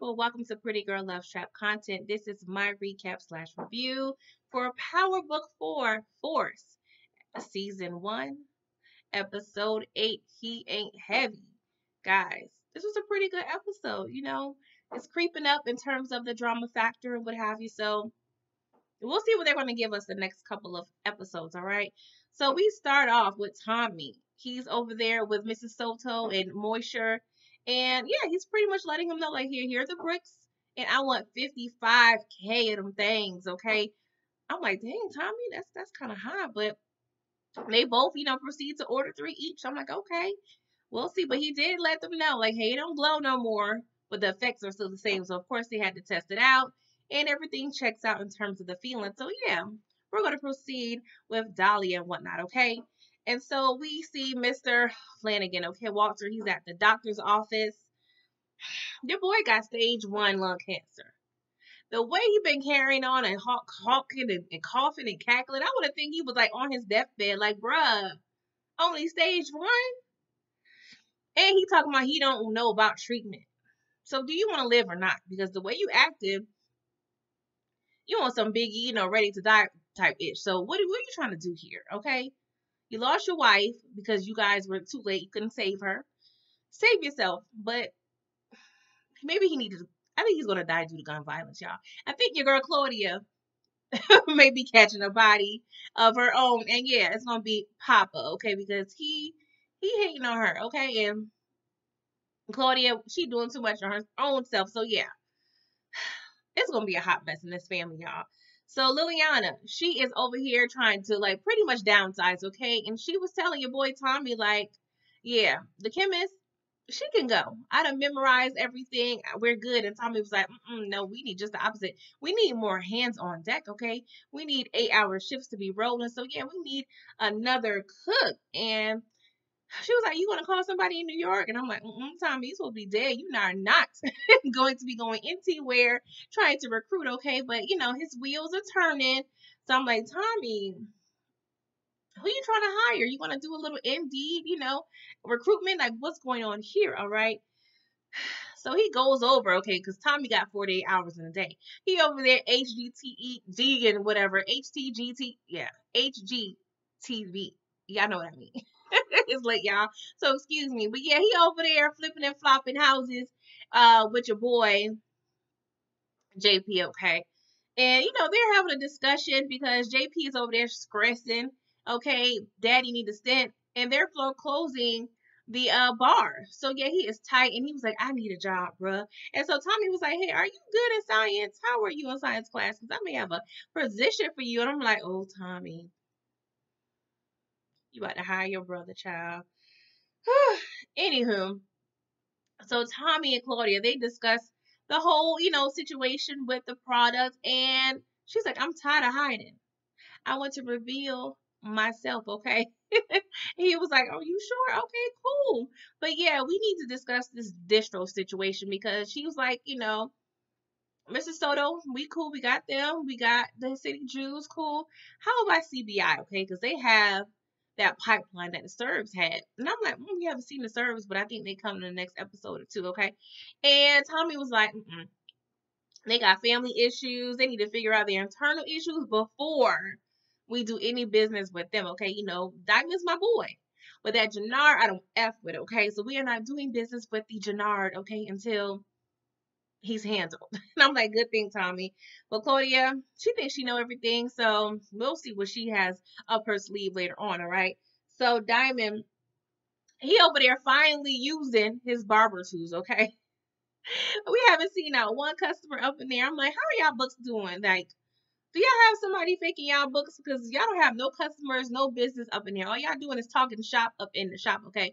people. Welcome to Pretty Girl Love Trap content. This is my recap slash review for Power Book 4, Force, Season 1, Episode 8, He Ain't Heavy. Guys, this was a pretty good episode. It's creeping up in terms of the drama factor and what have you. So we'll see what they're going to give us the next couple of episodes, all right? So we start off with Tommy. He's over there with Mrs. Soto and Moisture. And yeah, he's pretty much letting him know, like, here are the bricks. And I want 55K of them things, okay? I'm like, dang, Tommy, that's kind of high. But they both, proceed to order 3 each. I'm like, okay, we'll see. But he did let them know, like, hey, don't glow no more. But the effects are still the same. So, of course, they had to test it out. And everything checks out in terms of the feeling. So, yeah, we're going to proceed with Dahlia and whatnot, okay? And so we see Mr. Flanagan, okay? Walter, he's at the doctor's office. Your boy got stage 1 lung cancer. The way he been carrying on and hawking and coughing and cackling, I would have think he was like on his deathbed, like, bruh, only stage 1? And he talking about he don't know about treatment. So do you want to live or not? Because the way you acted, you want some biggie, ready to die type ish. So what are you trying to do here? Okay. You lost your wife because you guys were too late. You couldn't save her. Save yourself. But maybe I think he's going to die due to gun violence, y'all. I think your girl Claudia may be catching a body of her own. And yeah, it's going to be Papa, okay? Because he hating on her, okay? And Claudia, she doing too much on her own self. So yeah, it's going to be a hot mess in this family, y'all. So Liliana, she is over here trying to like pretty much downsize, okay? And she was telling your boy Tommy like, yeah, the chemist, she can go. I done memorized everything. We're good. And Tommy was like, no, we need just the opposite. We need more hands on deck, okay? We need 8-hour shifts to be rolling. So yeah, we need another cook. And she was like, you want to call somebody in New York? And I'm like, Tommy, you supposed to be dead. You are not going to be going anywhere trying to recruit, okay? But, his wheels are turning. So I'm like, Tommy, who you trying to hire? You want to do a little Indeed, recruitment? Like, what's going on here, all right? So he goes over, okay, because Tommy got 48 hours in a day. He over there, HGTE, and whatever, HTGT, yeah, HGTV. Y'all know what I mean. It's late, y'all. So excuse me. But yeah, he over there flipping and flopping houses with your boy JP, okay? And they're having a discussion because JP is over there stressing, okay, daddy need to stint, and they're closing the bar. So yeah, he is tight and he was like, I need a job, bruh. And so Tommy was like, hey, are you good in science? How are you in science class? Because I may have a position for you. And I'm like, oh, Tommy, you about to hire your brother, child. Anywho, so Tommy and Claudia, they discuss the whole, situation with the product, and she's like, I'm tired of hiding. I want to reveal myself, okay? He was like, are you sure? Okay, cool. But yeah, we need to discuss this distro situation because she was like, Mrs. Soto, we cool. We got them. We got the City Jews, cool. How about CBI, okay? Because they have that pipeline that the Serbs had. And I'm like, we haven't seen the Serbs, but I think they come in the next episode or 2, okay? And Tommy was like, they got family issues. They need to figure out their internal issues before we do any business with them, okay? Diamond's my boy. But that Jannard, I don't F with, okay? So we are not doing business with the Jannard, okay, until he's handled. And I'm like, good thing, Tommy. But Claudia, she thinks she know everything, so we'll see what she has up her sleeve later on, all right? So Diamond, he over there finally using his barber tools, okay? We haven't seen out one customer up in there. I'm like, how are y'all books doing? Like, do y'all have somebody faking y'all books? Because y'all don't have no customers, no business up in here. All y'all doing is talking shop up in the shop, okay?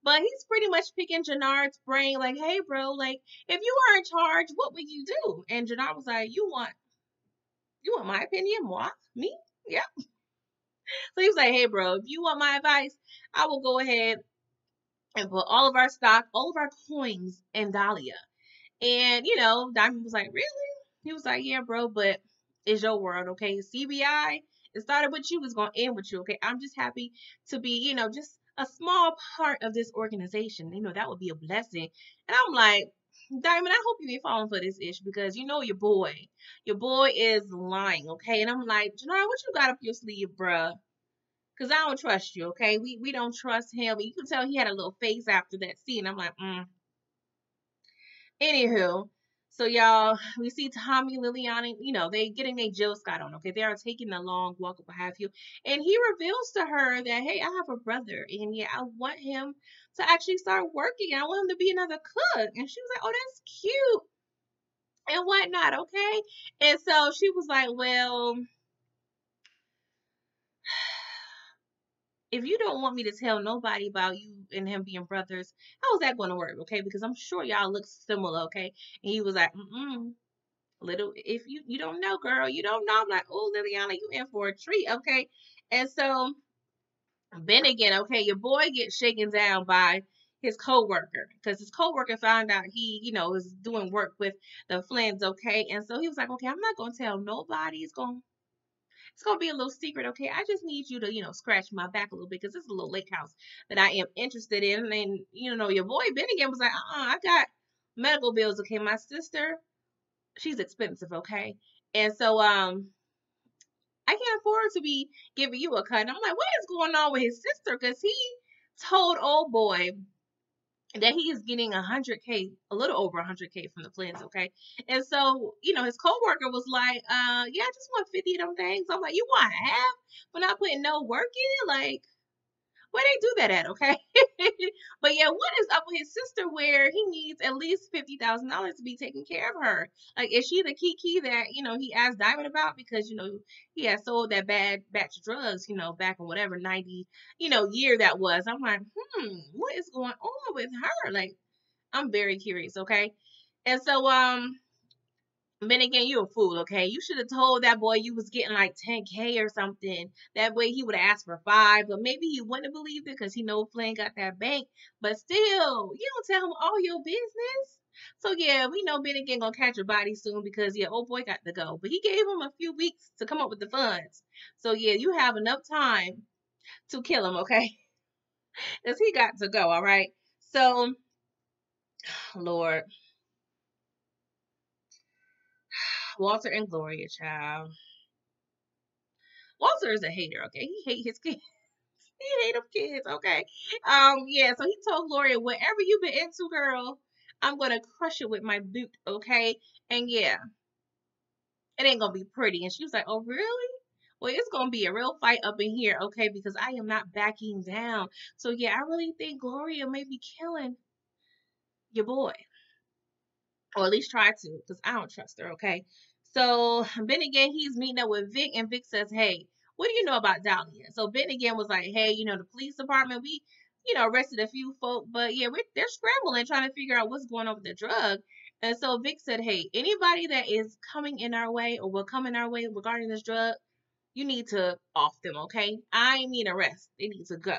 But he's pretty much picking Jannard's brain, like, hey, bro, like, if you were in charge, what would you do? And Jannard was like, you want my opinion? Moi? Me? Yeah. So he was like, hey, bro, if you want my advice, I will go ahead and put all of our stock, all of our coins in Dahlia. And, Diamond was like, really? He was like, yeah, bro, but it's your world, okay? CBI, it started with you, it's going to end with you, okay? I'm just happy to be, just a small part of this organization. That would be a blessing. And I'm like, Diamond, I hope you ain't falling for this ish because you know your boy is lying, okay? And I'm like, Janara, what you got up your sleeve, bruh? Cause I don't trust you, okay? We don't trust him. You can tell he had a little face after that scene. I'm like, Anywho, so y'all, we see Tommy, Liliana, they getting their Jill Scott on, okay? They are taking a long walk, what have you. And he reveals to her that, hey, I have a brother, and yeah, I want him to actually start working. I want him to be another cook. And she was like, oh, that's cute and whatnot, okay? And so she was like, well, if you don't want me to tell nobody about you and him being brothers, how is that going to work, okay? Because I'm sure y'all look similar, okay? And he was like, little, if you don't know, girl, you don't know. I'm like, oh, Liliana, you in for a treat, okay? And so Ben again, okay, your boy gets shaken down by his co-worker because his co-worker found out he, is doing work with the Flynns, okay? And so he was like, okay, I'm not gonna tell nobody. It's gonna be a little secret, okay? I just need you to, scratch my back a little bit because this is a little lake house that I am interested in. And then, your boy Ben again was like, I got medical bills, okay? My sister, she's expensive, okay? And so I can't afford to be giving you a cut. And I'm like, what is going on with his sister? Because he told old boy that he is getting 100K, a little over 100K from the Flynns, okay? And so, his coworker was like, yeah, I just want 50 of them things. I'm like, you want half for not putting no work in it? Like, where they do that at, okay? But yeah, what is up with his sister where he needs at least $50,000 to be taking care of her? Like, is she the Kiki that, he asked Diamond about because, he had sold that bad batch of drugs, back in whatever 90, year that was. I'm like, what is going on with her? Like, I'm very curious, okay? And so, then again, you a fool, okay? You should have told that boy you was getting like 10K or something. That way he would have asked for 5, but maybe he wouldn't have believed it because he know Flynn got that bank. But still, you don't tell him all your business. So yeah, we know Ben again gonna catch a body soon because yeah, old boy got to go. But he gave him a few weeks to come up with the funds. So yeah, you have enough time to kill him, okay? Because he got to go, all right? So, Lord, Walter and Gloria, child. Walter is a hater, okay? He hate his kids. He hate them kids, okay? Yeah, so he told Gloria, whatever you've been into, girl, I'm gonna crush it with my boot, okay? And yeah, it ain't gonna be pretty. And she was like, oh, really? Well, it's gonna be a real fight up in here, okay? Because I am not backing down. So yeah, I really think Gloria may be killing your boy. Or at least try to, because I don't trust her, okay? So Ben again, he's meeting up with Vic, and Vic says, hey, what do you know about Dahlia? So Ben again was like, hey, the police department, we, arrested a few folk, but yeah, they're scrambling, trying to figure out what's going on with the drug. And so Vic said, hey, anybody that is coming in our way or will come in our way regarding this drug, you need to off them, okay? I mean arrest. They need to go.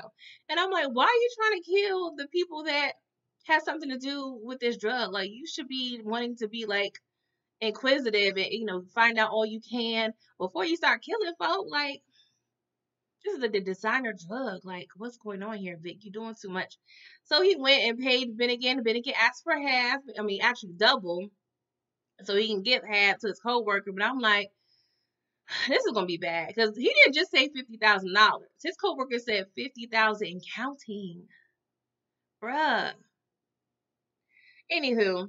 And I'm like, why are you trying to kill the people that has something to do with this drug? Like, you should be wanting to be like inquisitive and find out all you can before you start killing folk. Like, this is the designer drug. Like, what's going on here, Vic? You're doing too much. So he went and paid Bennigan. Bennigan asked for half. I mean, actually double, so he can give half to his coworker. But I'm like, this is gonna be bad because he didn't just say $50,000. His coworker said 50,000 and counting, bruh. Anywho,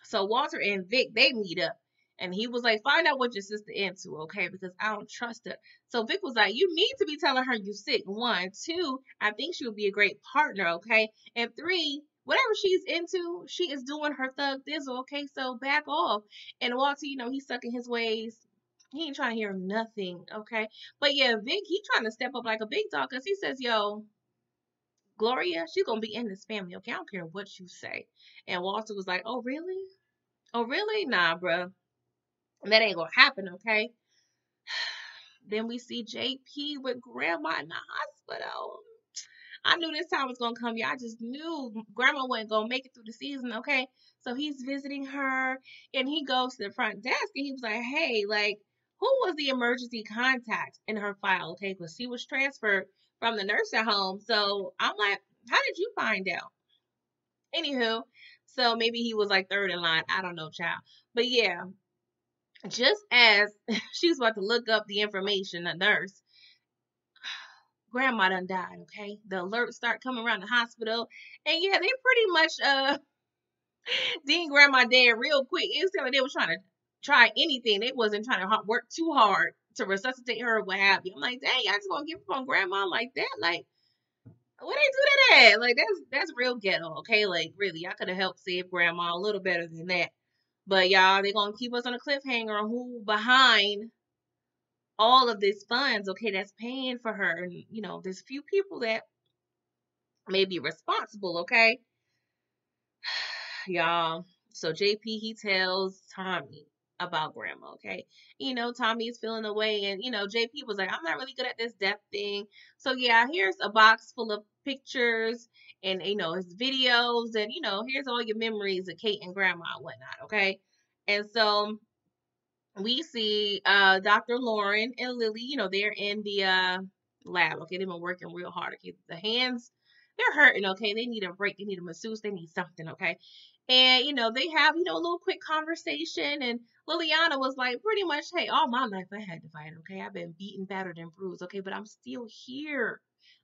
so Walter and Vic, they meet up. And he was like, find out what your sister into, okay? Because I don't trust her. So Vic was like, you need to be telling her you sick. 1, 2, I think she would be a great partner, okay? And 3, whatever she's into, she is doing her thug thizzle, okay? So back off. And Walter, he's stuck in his ways. He ain't trying to hear nothing, okay? But yeah, Vic, he trying to step up like a big dog because he says, yo, Gloria, she's going to be in this family, okay? I don't care what you say. And Walter was like, oh, really? Oh, really? Nah, bruh. That ain't gonna happen, okay? Then we see JP with Grandma in the hospital. I knew this time was gonna come. Yeah, I just knew Grandma wasn't gonna make it through the season, okay? So he's visiting her, and he goes to the front desk, and he was like, hey, like, who was the emergency contact in her file, okay? Because she was transferred from the nursing home. So I'm like, how did you find out? Anywho, So maybe he was like third in line. I don't know, child. But yeah, just as she was about to look up the information, the nurse, grandma done died, okay? The alerts start coming around the hospital. And yeah, they pretty much deemed grandma dead real quick. It was like they were trying to try anything. They wasn't trying to work too hard to resuscitate her or what have you. I'm like, dang, y'all just gonna give up on grandma like that? Like, what they do to that? Like, that's real ghetto, okay? Like, really, I could have helped save grandma a little better than that. But y'all, they gonna keep us on a cliffhanger on who behind all of these funds, okay, that's paying for her. And, there's a few people that may be responsible, okay? Y'all. So JP, he tells Tommy about grandma, okay? Tommy is feeling away, and, JP was like, I'm not really good at this death thing. So, yeah, here's a box full of pictures and, his videos, and, here's all your memories of Kate and grandma and whatnot, okay? And so we see Dr. Lauren and Lily, they're in the lab, okay? They've been working real hard, okay? The hands, they're hurting, okay? They need a break, they need a masseuse, they need something, okay? And, they have, a little quick conversation, and Liliana was like, pretty much, hey, all my life I had to fight, okay? I've been beaten, battered, and bruised, okay? But I'm still here.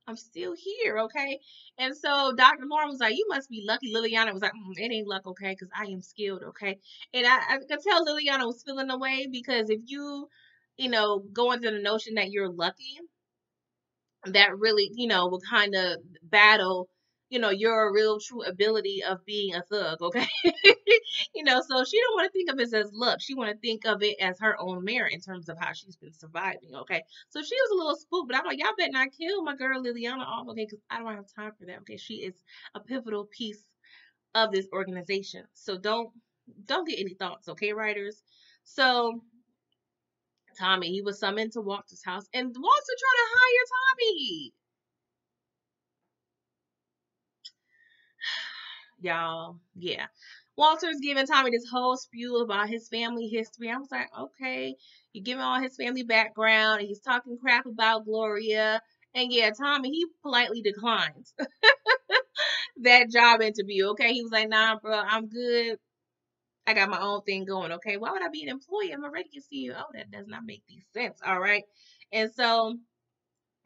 I'm still here, okay? And so Dr. Lauren was like, you must be lucky. Liliana was like, it ain't luck, okay? Because I am skilled, okay? And I could tell Liliana was feeling the way because if you, go into the notion that you're lucky, that really, will kind of battle, your real true ability of being a thug, okay? So she don't want to think of it as luck. She want to think of it as her own merit in terms of how she's been surviving, okay? So she was a little spooked, but I'm like, y'all better not kill my girl Liliana off, okay? Because I don't have time for that, okay? She is a pivotal piece of this organization. So don't get any thoughts, okay, writers? So Tommy, he was summoned to Walter's house, and Walter trying to hire Tommy. Y'all, yeah. Walter's giving Tommy this whole spew about his family history. I was like, okay, you're giving all his family background, and he's talking crap about Gloria. And yeah, Tommy, he politely declines that job interview. Okay, he was like, nah, bro, I'm good. I got my own thing going. Okay, why would I be an employee? I'm already a CEO. That does not make any sense. All right, and so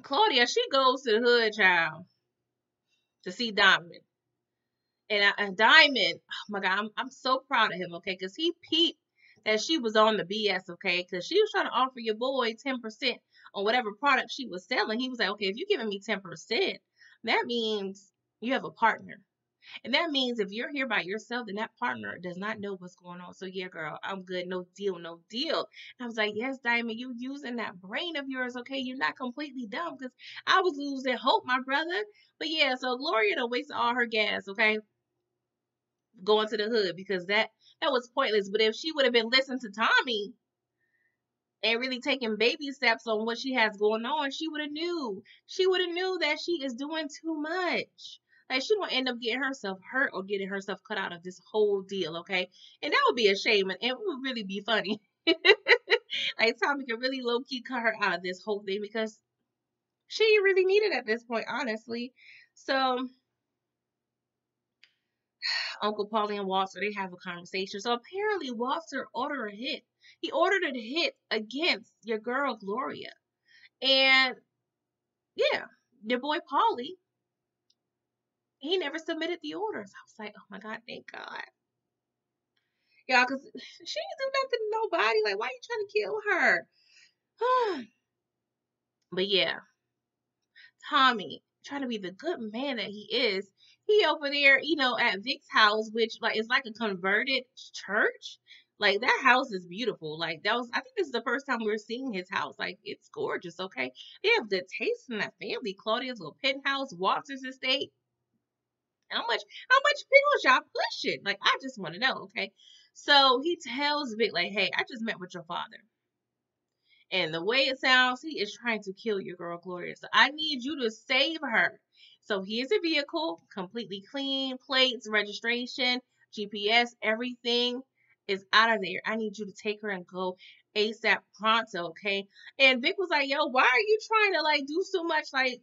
Claudia, she goes to the hood, child, to see Diamond. And Diamond, oh my God, I'm so proud of him, okay? Because he peeped that she was on the BS, okay? Because she was trying to offer your boy 10% on whatever product she was selling. He was like, okay, if you're giving me 10%, that means you have a partner. And that means if you're here by yourself, then that partner does not know what's going on. So yeah, girl, I'm good. No deal, no deal. And I was like, yes, Diamond, you using that brain of yours, okay? You're not completely dumb because I was losing hope, my brother. But yeah, so Gloria don't waste all her gas, okay? Going to the hood because that was pointless. But if she would have been listening to Tommy and really taking baby steps on what she has going on, she would have knew. She would have knew that she is doing too much. Like she gonna end up getting herself hurt or getting herself cut out of this whole deal, okay? And that would be a shame, and it would really be funny. Like Tommy could really low key cut her out of this whole thing because she really needed at this point, honestly. So Uncle Paulie and Walter, they have a conversation. So apparently Walter ordered a hit. He ordered a hit against your girl Gloria. And yeah, your boy Paulie, he never submitted the orders. I was like, oh my God, thank God. Y'all, because she didn't do nothing to nobody. Like, why you trying to kill her? But yeah, Tommy, trying to be the good man that he is, he over there, at Vic's house, which like is like a converted church. Like that house is beautiful. Like that was, I think this is the first time we're seeing his house. Like it's gorgeous. Okay, they have good taste in that family. Claudia's little penthouse, Walter's estate. How much pickles y'all pushing? Like I just want to know. Okay, so he tells Vic like, hey, I just met with your father. And the way it sounds, he is trying to kill your girl Gloria. So I need you to save her. So here's a vehicle, completely clean, plates, registration, GPS, everything is out of there. I need you to take her and go ASAP pronto, okay? And Vic was like, yo, why are you trying to like do so much? Like,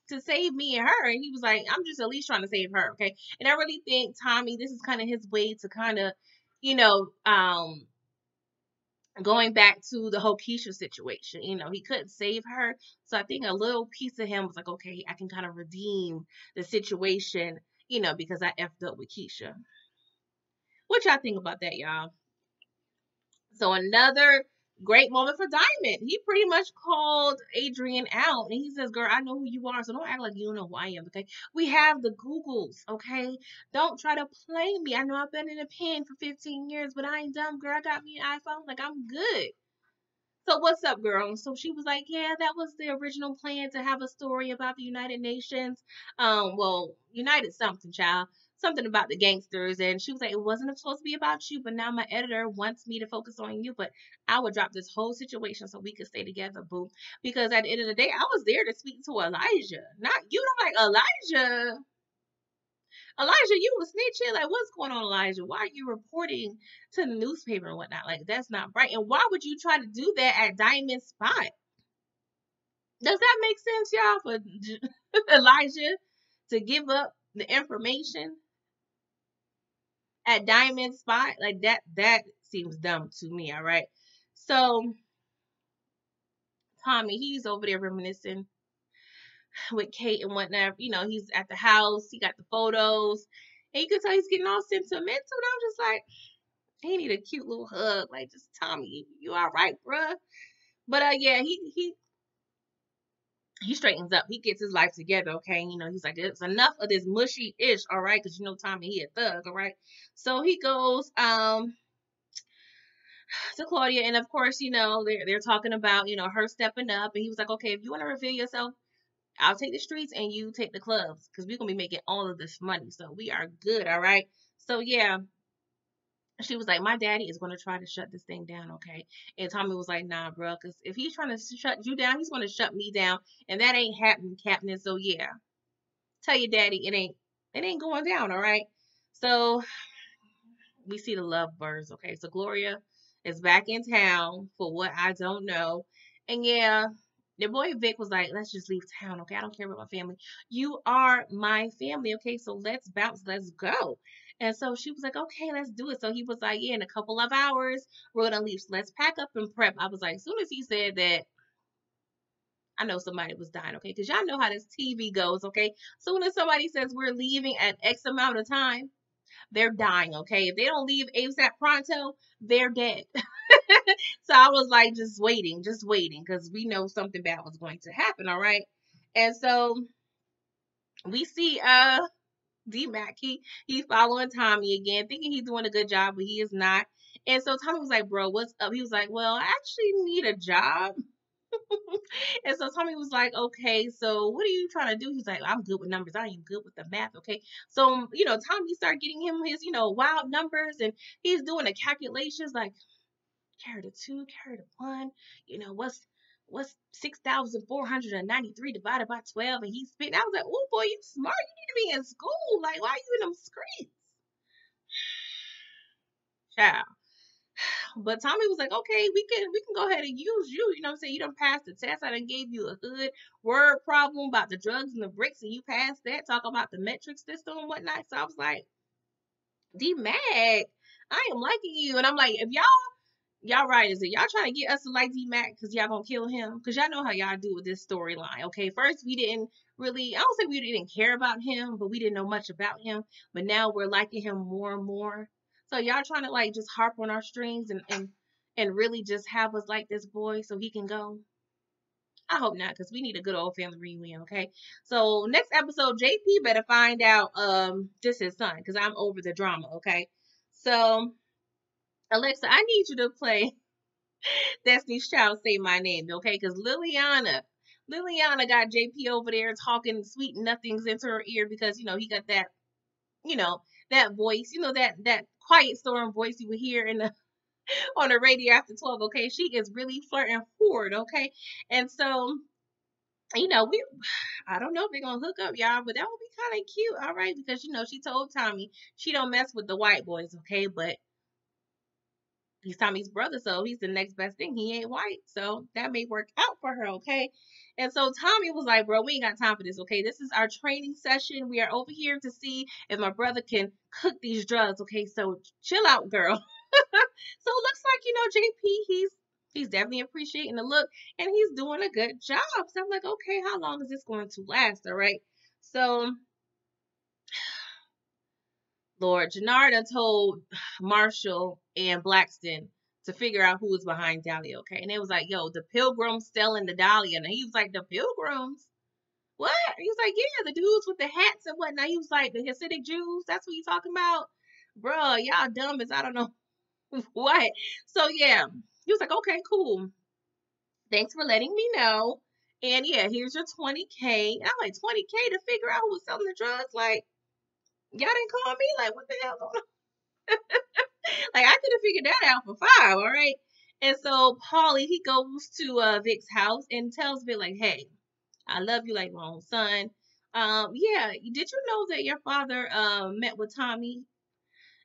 to save me and her. And he was like, I'm just at least trying to save her, okay? And I really think Tommy, this is kind of his way to kind of, you know, going back to the whole Keisha situation, he couldn't save her. So I think a little piece of him was like, okay, I can kind of redeem the situation, because I effed up with Keisha. What y'all think about that, y'all? So another great moment for Diamond. He pretty much called Adrian out and he says, girl, I know who you are, so don't act like you don't know who I am, okay? We have the Googles, okay? Don't try to play me. I know I've been in a pen for 15 years, but I ain't dumb, girl. I got me an iPhone. Like, I'm good. So what's up, girl? So she was like, yeah, that was the original plan, to have a story about the United Nations. Well, United something, child. Something about the gangsters. And she was like, it wasn't supposed to be about you, but now my editor wants me to focus on you. But I would drop this whole situation so we could stay together, boo. Because at the end of the day, I was there to speak to Elijah. Not you. Don't like Elijah. Elijah, you was snitching. Like, what's going on, Elijah? Why are you reporting to the newspaper and whatnot? Like, that's not right. And why would you try to do that at Diamond Spot? Does that make sense, y'all, for Elijah to give up the information at Diamond Spot? Like, that seems dumb to me, all right? So, Tommy, he's over there reminiscing with Kate and whatnot. He's at the house. He got the photos. And you can tell he's getting all sentimental. And I'm just like, he need a cute little hug. Like, just Tommy, you all right, bruh? But yeah, he straightens up. He gets his life together, okay? He's like, it's enough of this mushy ish, all right? Because Tommy, he a thug, all right? So he goes to Claudia, and of course, they're talking about her stepping up, and he was like, okay, if you want to reveal yourself, I'll take the streets and you take the clubs, because we're gonna be making all of this money, so we are good, all right? So yeah, she was like, my daddy is going to try to shut this thing down, okay? And Tommy was like, nah, bro, because if he's trying to shut you down, he's going to shut me down, and that ain't happening, Captain. So yeah, tell your daddy it ain't going down, all right? So we see the lovebirds, okay? So Gloria is back in town for what I don't know, and yeah. The boy Vic was like, let's just leave town, okay? I don't care about my family. You are my family, okay? So let's bounce, let's go. And so she was like, okay, let's do it. So he was like, yeah, in a couple of hours, we're gonna leave. So let's pack up and prep. I was like, as soon as he said that, I know somebody was dying, okay? Because y'all know how this TV goes, okay? Soon as somebody says we're leaving at X amount of time, they're dying, okay? If they don't leave ASAP pronto, they're dead. So I was like, just waiting, because we know something bad was going to happen, all right? And so we see D-Mac, he's following Tommy again, thinking he's doing a good job, but he is not. And so Tommy was like, bro, what's up? He was like, well, I actually need a job. And so Tommy was like, okay, so what are you trying to do? He's like, I'm good with numbers. I ain't good with the math, okay? So, Tommy started getting him his, wild numbers, and he's doing the calculations like, carry the 2, carry the 1, what's 6,493 divided by 12? And he's spitting. I was like, oh boy, you smart. You need to be in school. Like, why are you in them streets? Child. But Tommy was like, okay, we can go ahead and use you. You know what I'm saying? You done passed the test. I done gave you a hood word problem about the drugs and the bricks, and you passed that. Talk about the metric system and whatnot. So I was like, D-Mac, I am liking you. And I'm like, if y'all right, is it y'all trying to get us to like D-Mac because y'all gonna kill him? Because y'all know how y'all do with this storyline, okay? First, we didn't really, I don't say we didn't care about him, but we didn't know much about him. But now we're liking him more and more. So y'all trying to like just harp on our strings and really just have us like this boy so he can go? I hope not, because we need a good old family reunion, okay? So next episode, JP better find out this his son, because I'm over the drama, okay? So Alexa, I need you to play Destiny's Child Say My Name, okay? Because Liliana got JP over there talking sweet nothings into her ear because, he got that, that voice, that quiet storm voice you would hear on the radio after 12, okay? She is really flirting forward, okay? And so, I don't know if they're going to hook up, y'all, but that would be kind of cute, all right? Because, she told Tommy she don't mess with the white boys, okay? But He's Tommy's brother, so he's the next best thing. He ain't white, so that may work out for her, okay? And so Tommy was like, bro, we ain't got time for this, okay? This is our training session. We are over here to see if my brother can cook these drugs, okay? So chill out, girl. So it looks like, JP, he's definitely appreciating the look and he's doing a good job. So I'm like, okay, how long is this going to last? All right. So Lord, Janarda told Marshall and Blackston to figure out who was behind Dahlia, okay? And it was like, yo, the Pilgrims selling the Dahlia. And he was like, the Pilgrims? What? He was like, yeah, the dudes with the hats and whatnot. He was like, the Hasidic Jews, that's what you talking about? Bruh, y'all dumb as I don't know what. So yeah, he was like, okay, cool. Thanks for letting me know. And yeah, here's your 20K. And I'm like, 20K to figure out who was selling the drugs? Like, y'all didn't call me? Like, what the hell going on? Like, I could have figured that out for 5, all right? And so Paulie, he goes to Vic's house and tells Vic, like, hey, I love you like my own son. Yeah, did you know that your father met with Tommy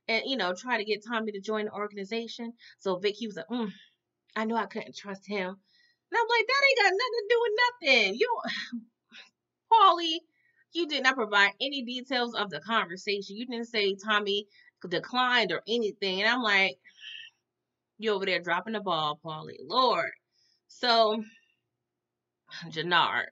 and, try to get Tommy to join the organization? So Vic, he was like, I knew I couldn't trust him. And I'm like, that ain't got nothing to do with nothing. Paulie, you did not provide any details of the conversation. You didn't say Tommy declined or anything. And I'm like, you over there dropping the ball, Paulie. Lord. So, Jannard.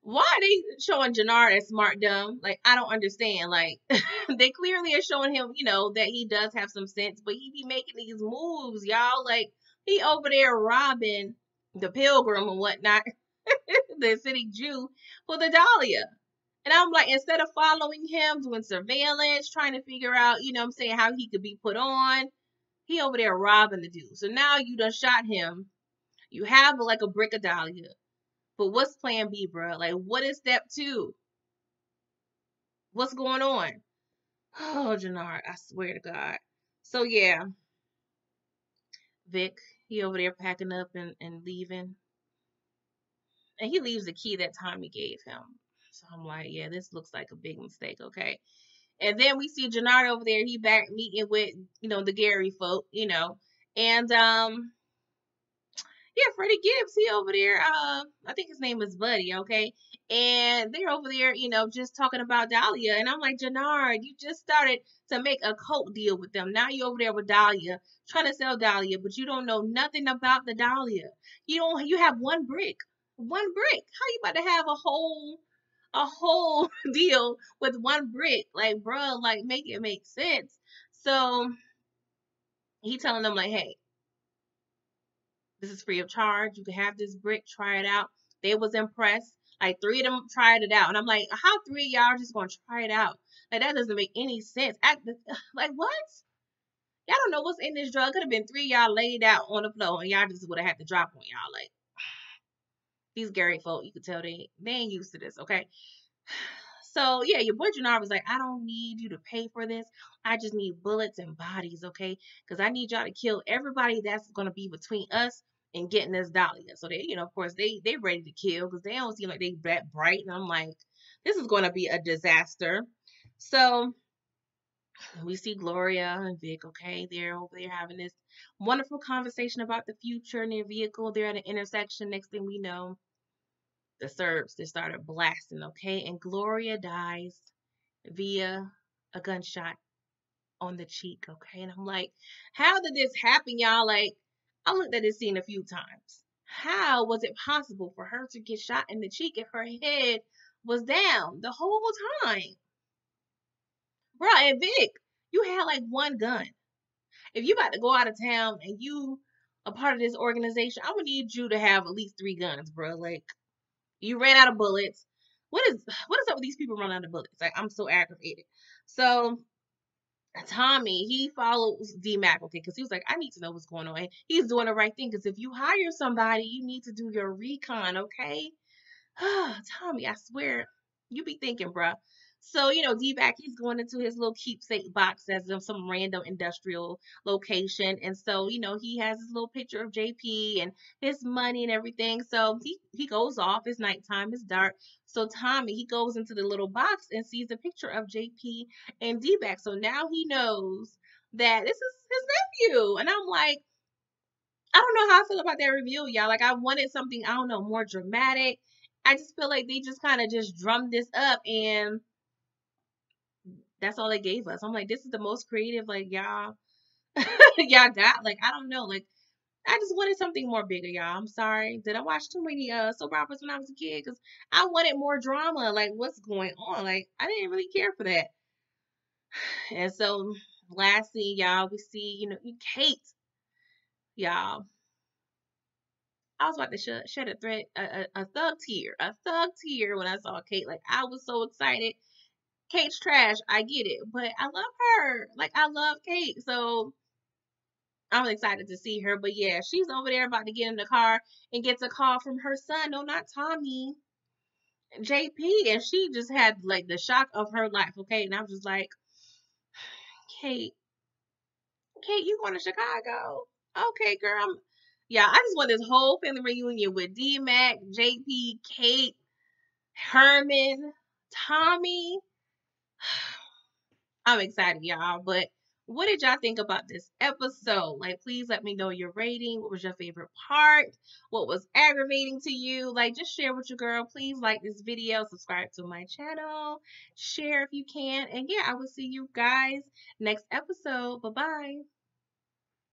Why are they showing Jannard as smart dumb? Like, I don't understand. Like, they clearly are showing him, that he does have some sense, but he be making these moves, y'all. Like, he over there robbing the Pilgrim and whatnot, the Hasidic Jew, for the Dahlia. And I'm like, instead of following him, doing surveillance, trying to figure out, how he could be put on, he over there robbing the dude. So now you done shot him. You have like a brick of Dahlia. But what's plan B, bro? Like, what is step 2? What's going on? Oh, Jannard, I swear to God. So yeah, Vic, he over there packing up and leaving. And he leaves the key that Tommy gave him. So I'm like, yeah, this looks like a big mistake, okay? And then we see Jannard over there. He back meeting with, the Gary folk, and yeah, Freddie Gibbs, he over there. I think his name is Buddy, okay? And they're over there, just talking about Dahlia. And I'm like, Jannard, you just started to make a coke deal with them. Now you're over there with Dahlia, trying to sell Dahlia, but you don't know nothing about the Dahlia. You have one brick. One brick. How you about to have a whole deal with one brick? Like, bro, like make it make sense. So he telling them like, hey, this is free of charge. You can have this brick, try it out. They was impressed. Like 3 of them tried it out. And I'm like, how 3 of y'all just gonna try it out? Like that doesn't make any sense. Like what? Y'all don't know what's in this drug. Could have been 3 of y'all laid out on the floor and y'all just would have had to drop on y'all. Like these Gary folk, you could tell they ain't used to this, okay? So yeah, your boy Jannard was like, I don't need you to pay for this. I just need bullets and bodies, okay? Because I need y'all to kill everybody that's gonna be between us and getting this Dahlia. So they, of course, they ready to kill because they don't seem like they that bright. And I'm like, this is gonna be a disaster. So we see Gloria and Vic, okay? They're over there having this wonderful conversation about the future in their vehicle. They're at an intersection. Next thing we know, the Serbs, they started blasting, okay? And Gloria dies via a gunshot on the cheek, okay? And I'm like, how did this happen, y'all? Like, I looked at this scene a few times. How was it possible for her to get shot in the cheek if her head was down the whole time? Bruh, and Vic, you had like one gun. If you about to go out of town and you a part of this organization, I'm gonna need you to have at least 3 guns, bro. Like, you ran out of bullets. What is up with these people running out of bullets? Like, I'm so aggravated. So Tommy, he follows D-Mac, okay, because he was like, I need to know what's going on. And he's doing the right thing, because if you hire somebody, you need to do your recon, okay? Tommy, I swear, you be thinking, bruh. So, D-Back, he's going into his little keepsake box as of some random industrial location. And so, he has his little picture of JP and his money and everything. So he goes off. It's nighttime. It's dark. So Tommy, he goes into the little box and sees a picture of JP and D-Back. So now he knows that this is his nephew. And I'm like, I don't know how I feel about that reveal, y'all. Like, I wanted something, I don't know, more dramatic. I just feel like they just kind of just drummed this up, and that's all they gave us. I'm like, this is the most creative, like, y'all, y'all got. Like, I don't know. Like, I just wanted something more bigger, y'all. I'm sorry. Did I watch too many soap operas when I was a kid? Because I wanted more drama. Like, what's going on? Like, I didn't really care for that. And so, lastly, y'all, we see, Kate, y'all. I was about to shed a thread, a thug tear when I saw Kate. Like, I was so excited. Kate's trash, I get it, but I love her. Like, I love Kate, so I'm excited to see her. But yeah, she's over there about to get in the car and gets a call from her son. No, not Tommy, JP, and she just had like the shock of her life. Okay, and I'm just like, Kate, Kate, you going to Chicago? Okay, girl. Yeah, I just want this whole family reunion with D Mac, JP, Kate, Herman, Tommy. I'm excited, y'all. But what did y'all think about this episode? Like, please let me know your rating. What was your favorite part? What was aggravating to you? Like, just share with your girl. Please like this video, subscribe to my channel, share if you can. And yeah, I will see you guys next episode. Bye bye.